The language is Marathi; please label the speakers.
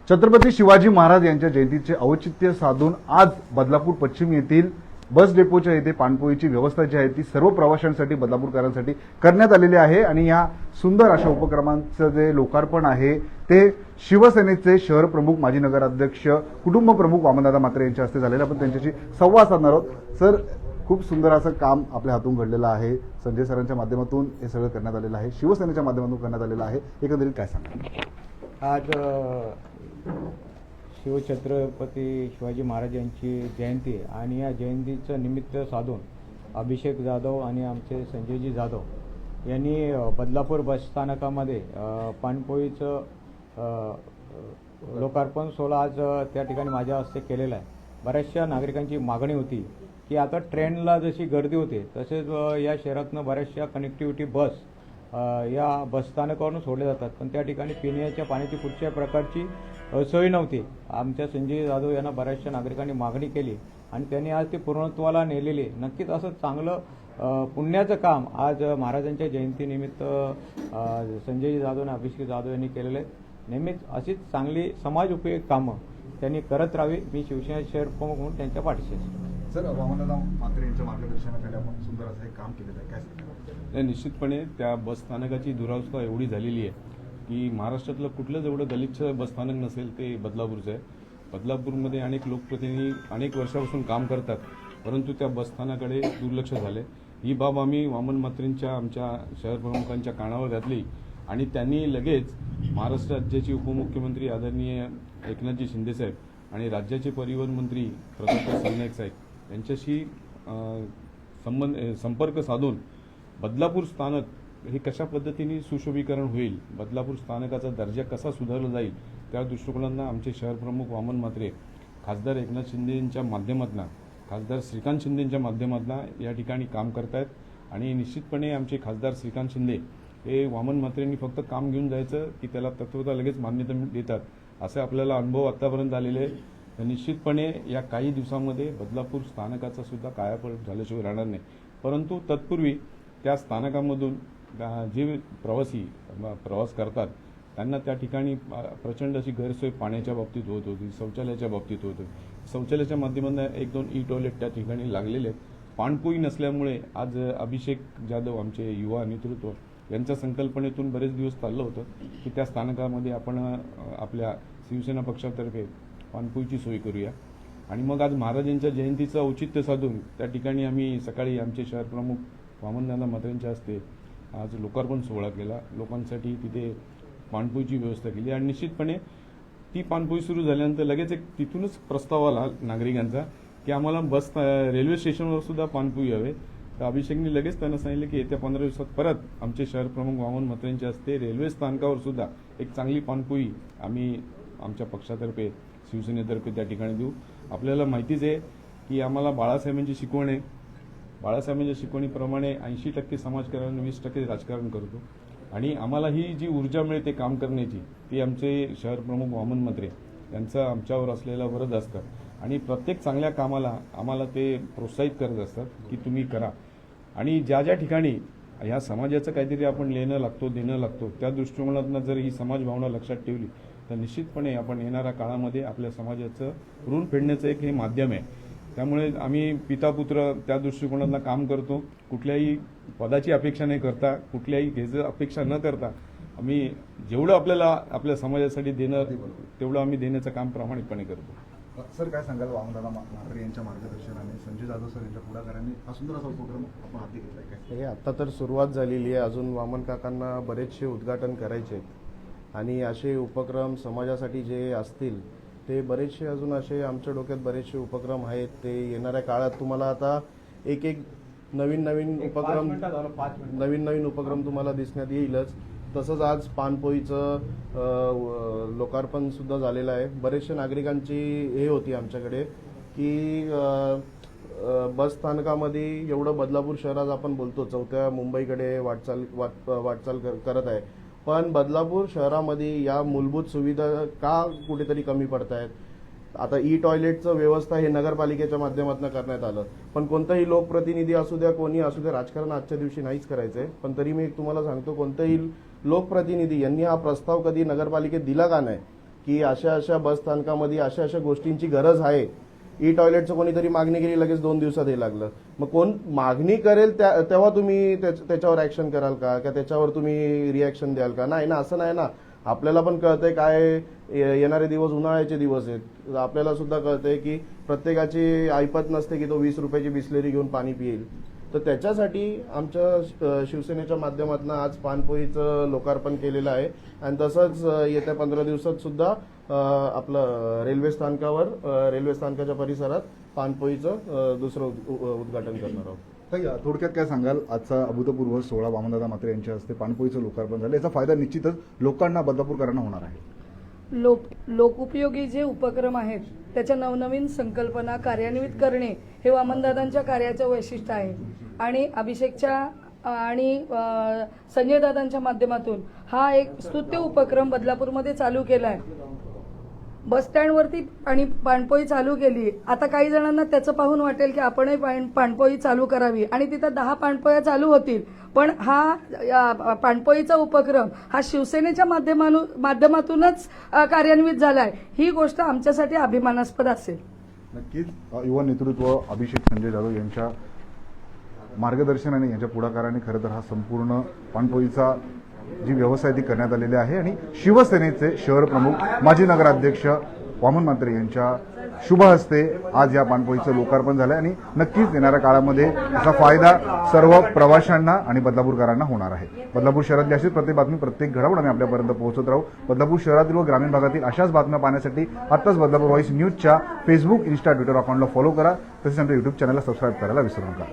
Speaker 1: छत्रपती शिवाजी महाराज यांच्या जयंतीचे औचित्य साधून आज बदलापूर पश्चिम येथील बस डेपोच्या येथे पाणपोईची व्यवस्था जी आहे ती सर्व प्रवाशांसाठी बदलापूरकरांसाठी करण्यात आलेली आहे आणि या सुंदर अशा उपक्रमांचं जे लोकार्पण आहे ते शिवसेनेचे शहर प्रमुख माजी नगराध्यक्ष कुटुंब प्रमुख वामनदादा म्हात्रे यांच्या हस्ते झालेलं. आपण त्यांच्याशी संवाद साधणार आहोत. सर, खूप सुंदर असं काम आपल्या हातून घडलेलं आहे. संजय सरांच्या माध्यमातून हे सगळं करण्यात आलेलं आहे, शिवसेनेच्या माध्यमातून करण्यात आलेलं आहे. एकंदरीत काय सांगा?
Speaker 2: आज शिवछत्रपती शिवाजी महाराज यांची जयंती आहे आणि या जयंतीचं निमित्त साधून अभिषेक जाधव आणि आमचे संजयजी जाधव यांनी बदलापूर बसस्थानकामध्ये पाणपोईचं लोकार्पण सोहळा आज त्या ठिकाणी माझ्या हस्ते केलेला आहे. बऱ्याचशा नागरिकांची मागणी होती की आता ट्रेनला जशी गर्दी होते तसेच या शहरातनं बऱ्याचशा कनेक्टिव्हिटी बस या बसस्थानकावरून सोडले जातात, पण त्या ठिकाणी पिण्याच्या पाण्याची कुठल्याही प्रकारची सोय नव्हती. आमच्या संजय जाधव यांना बऱ्याचशा नागरिकांनी मागणी केली आणि त्यांनी आज ते पूर्णत्वाला नेलेले. नक्कीच असं चांगलं पुण्याचं काम आज महाराजांच्या जयंतीनिमित्त संजय जाधव आणि अभिषेक जाधव यांनी केलेलं आहे. नेहमीच अशीच चांगली समाज उपयोगी कामं त्यांनी करत राहावी. मी शिवसेना शहर प्रमुख म्हणून त्यांच्या पाठीशी असतो.
Speaker 1: सर, वामनदादा म्हात्रे यांच्या मार्गदर्शनाखाली आपण सुंदर असं एक काम केलेलं आहे, काय सांगा?
Speaker 3: निश्चितपणे त्या बसस्थानकाची दुरावस्था एवढी झालेली आहे की महाराष्ट्रातलं कुठलंच एवढं गलिच्छ बसस्थानक नसेल ते बदलापूरचं आहे. बदलापूरमध्ये अनेक लोकप्रतिनिधी अनेक वर्षापासून काम करतात, परंतु त्या बसस्थानाकडे दुर्लक्ष झाले. ही बाब आम्ही वामन म्हात्रेंच्या आमच्या शहर प्रमुखांच्या कानावर घातली आणि त्यांनी लगेच महाराष्ट्र राज्याचे उपमुख्यमंत्री आदरणीय एकनाथजी शिंदेसाहेब आणि राज्याचे परिवहन मंत्री प्रतापराव सरनाईक साहेब यांच्याशी संपर्क साधून बदलापूर स्थानक हे कशा पद्धतीने सुशोभीकरण होईल, बदलापूर स्थानकाचा दर्जा कसा सुधारला जाईल, त्या दृष्टिकोनातून आमचे शहर प्रमुख वामन म्हात्रे खासदार एकनाथ शिंदेंच्या माध्यमातून, खासदार श्रीकांत शिंदेंच्या माध्यमातून या ठिकाणी काम करतायत. आणि निश्चितपणे आमचे खासदार श्रीकांत शिंदे हे वामन म्हात्रेंनी फक्त काम घेऊन जायचं की त्याला तत्वता लगेच मान्यता देतात, असे आपल्याला अनुभव आत्तापर्यंत आलेले आहे. तर निश्चितपणे या काही दिवसांमध्ये बदलापूर स्थानकाचा सुद्धा कायापालट झाल्याशिवाय राहणार नाही. परंतु तत्पूर्वी त्या स्थानकामधून जे प्रवासी प्रवास करतात त्यांना त्या ठिकाणी प्रचंड अशी गैरसोय पाण्याच्या बाबतीत होत होती, शौचालयाच्या बाबतीत होत होती. शौचालयाच्या माध्यमातून 1-2 ई टॉयलेट त्या ठिकाणी लागलेले आहेत. पाणपोई नसल्यामुळे आज अभिषेक जाधव आमचे युवा नेतृत्व यांच्या संकल्पनेतून बरेच दिवस चाललं होतं की त्या स्थानकामध्ये आपण आपल्या शिवसेना पक्षातर्फे पाणपोईची सोय करूया. आणि मग आज महाराजांच्या जयंतीचं औचित्य साधून त्या ठिकाणी आम्ही सकाळी आमचे शहर प्रमुख वामनदादा म्हात्रेंच्या हस्ते आज लोकार्पण सोहळा केला. लोकांसाठी तिथे पाणपोईची व्यवस्था केली आणि निश्चितपणे ती पाणपोई सुरू झाल्यानंतर लगेच एक तिथूनच प्रस्ताव आला नागरिकांचा की आम्हाला रेल्वे स्टेशनवर सुद्धा पाणपोई हवे. तर अभिषेकने लगेच त्यांना सांगितलं की येत्या 15 दिवसात परत आमचे शहर प्रमुख वामन म्हात्रेंच्या हस्ते रेल्वे स्थानकावर सुद्धा एक चांगली पाणपोई आम्ही आमच्या पक्षातर्फे शिवसेनेतर्फे त्या ठिकाणी देऊ. आपल्याला माहितीच आहे की आम्हाला बाळासाहेबांची शिकवण आहे. बाळासाहेबांच्या शिकवणीप्रमाणे 80% समाजकारण 20% राजकारण करतो आणि आम्हाला ही जी ऊर्जा मिळते काम करण्याची ती आमचे शहर प्रमुख वामन म्हात्रे यांचा आमच्यावर असलेला वरद असतं आणि प्रत्येक चांगल्या कामाला आम्हाला ते प्रोत्साहित करत असतात की तुम्ही करा. आणि ज्या ज्या ठिकाणी ह्या समाजाचं काहीतरी आपण देणं लागतो त्या दृष्टिकोनातून जर ही समाज भावना लक्षात ठेवली तर निश्चितपणे आपण येणाऱ्या काळामध्ये आपल्या समाजाचं ऋण फेडण्याचं एक हे माध्यम आहे. त्यामुळे आम्ही पितापुत्र त्या दृष्टिकोनातून काम करतो. कुठल्याही पदाची अपेक्षा नाही करता, कुठल्याही घ्यायचं अपेक्षा न करता आम्ही जेवढं आपल्याला आपल्या समाजासाठी देणं तेवढं आम्ही देण्याचं काम प्रामाणिकपणे करतो.
Speaker 1: सर, काय सांगाल? वामनदादा म्हात्रे यांच्या मार्गदर्शनाने संजय जाधव सर यांच्या पुढाकाराने हा सुंदर असा उपक्रम आपण हाती घेतलाय काय?
Speaker 4: हे आता तर सुरुवात झालेली आहे. अजून वामन काकांना बरेचसे उद्घाटन करायचे आहेत आणि असे उपक्रम समाजासाठी जे असतील ते बरेचसे अजून असे आमच्या डोक्यात बरेचसे उपक्रम आहेत. ते येणाऱ्या काळात तुम्हाला आता एक नवीन उपक्रम तुम्हाला दिसण्यात येईलच. तसंच आज पाणपोईचं लोकार्पण सुद्धा झालेलं आहे. बरेचशा नागरिकांची हे होती आमच्याकडे की बस स्थानकामध्ये एवढं बदलापूर शहरात आपण बोलतो 4थ्या मुंबईकडे वाटचाल करत आहे, पण बदलापूर शहरामध्ये या मूलभूत सुविधा का कुठेतरी कमी पडत आहेत. आता ई टॉयलेटचं व्यवस्था हे नगरपालिकेच्या माध्यमातून करण्यात आलं, पण कोणताही लोकप्रतिनिधी असू द्या कोणी असू द्या राजकारण आजच्या दिवशी नाहीच करायचंय. पण तरी मी तुम्हाला सांगतो कोणताही लोकप्रतिनिधी यांनी हा प्रस्ताव कधी नगरपालिकेत दिला का नाही. की अशा अशा बस स्थानकामध्ये अशा अशा गोष्टींची गरज आहे. ई टॉयलेटचं कोणीतरी मागणी केली, लगेच 2 दिवसात हे लागलं. मग कोण मागणी करेल तेव्हा तुम्ही त्याच्यावर ऍक्शन कराल का त्याच्यावर तुम्ही रिॲक्शन द्याल का? नाही ना, असं नाही ना. आपल्याला पण कळतंय काय येणारे दिवस उन्हाळ्याचे दिवस आहेत. आपल्याला सुद्धा कळतंय की प्रत्येकाची ऐपत नसते की तो 20 रुपयाची बिस्लेरी घेऊन पाणी पिईल. तर त्याच्यासाठी आमच्या शिवसेनेच्या माध्यमातून आज पाणपोईचं लोकार्पण केलेलं आहे. आणि तसंच येत्या 15 दिवसात सुद्धा आपलं रेल्वे स्थानकाच्या परिसरात पाणपोईचं दुसरं उद्घाटन करणार आहोत.
Speaker 1: ताई, थोडक्यात काय सांगाल, आजचा अभूतपूर्व सोहळा वामनदादा म्हात्रे यांच्या हस्ते पाणपोईचं लोकार्पण झालं, याचा फायदा निश्चितच लोकांना, बदलापूरकरांना होणार आहे.
Speaker 5: लोकोपयोगी जे उपक्रम आहेत त्याच्या नवनवीन संकल्पना कार्यान्वित करणे हे वामनदादांच्या कार्याचं वैशिष्ट्य आहे. आणि अभिषेकच्या आणि संजयदादांच्या माध्यमातून हा एक स्तुत्य उपक्रम बदलापूरमध्ये चालू केला आहे. बस स्टँडवरती आणि पाणपोई चालू केली. आता काही जणांना त्याचं पाहून वाटेल की आपणही पाणपोई चालू करावी आणि तिथं 10 पाणपोया चालू होतील. पण हा पाणपोईचा उपक्रम हा शिवसेनेच्या माध्यमातूनच कार्यान्वित झाला आहे. ही गोष्ट आमच्यासाठी अभिमानास्पद असेल.
Speaker 1: नक्कीच युवा नेतृत्व अभिषेक संजय जाधव यांच्या मार्गदर्शनाने, यांच्या पुढाकाराने खरं तर हा संपूर्ण पाणपोईचा जी व्यवस्था ती करण्यात आलेली आहे. आणि शिवसेनेचे शहर प्रमुख माजी नगराध्यक्ष वामन म्हात्रे यांच्या शुभ हस्ते आज या पाणपोईचं लोकार्पण झालं आणि नक्कीच येणाऱ्या काळामध्ये याचा फायदा सर्व प्रवाशांना आणि बदलापूरकरांना होणार आहे. बदलापूर शहरातली अशीच प्रत्येक बातमी, प्रत्येक घडामोड आम्ही आपल्यापर्यंत पोहोचत राहू. बदलापूर शहरातील व ग्रामीण भागातील अशाच बातम्या पाहण्यासाठी आत्ताच बदलापूर व्हॉइस न्यूजच्या फेसबुक, इन्स्टा, ट्विटर अकाउंटला फॉलो करा. तसेच आमच्या युट्यूब चॅनलला सबस्क्राईब करायला विसरू नका.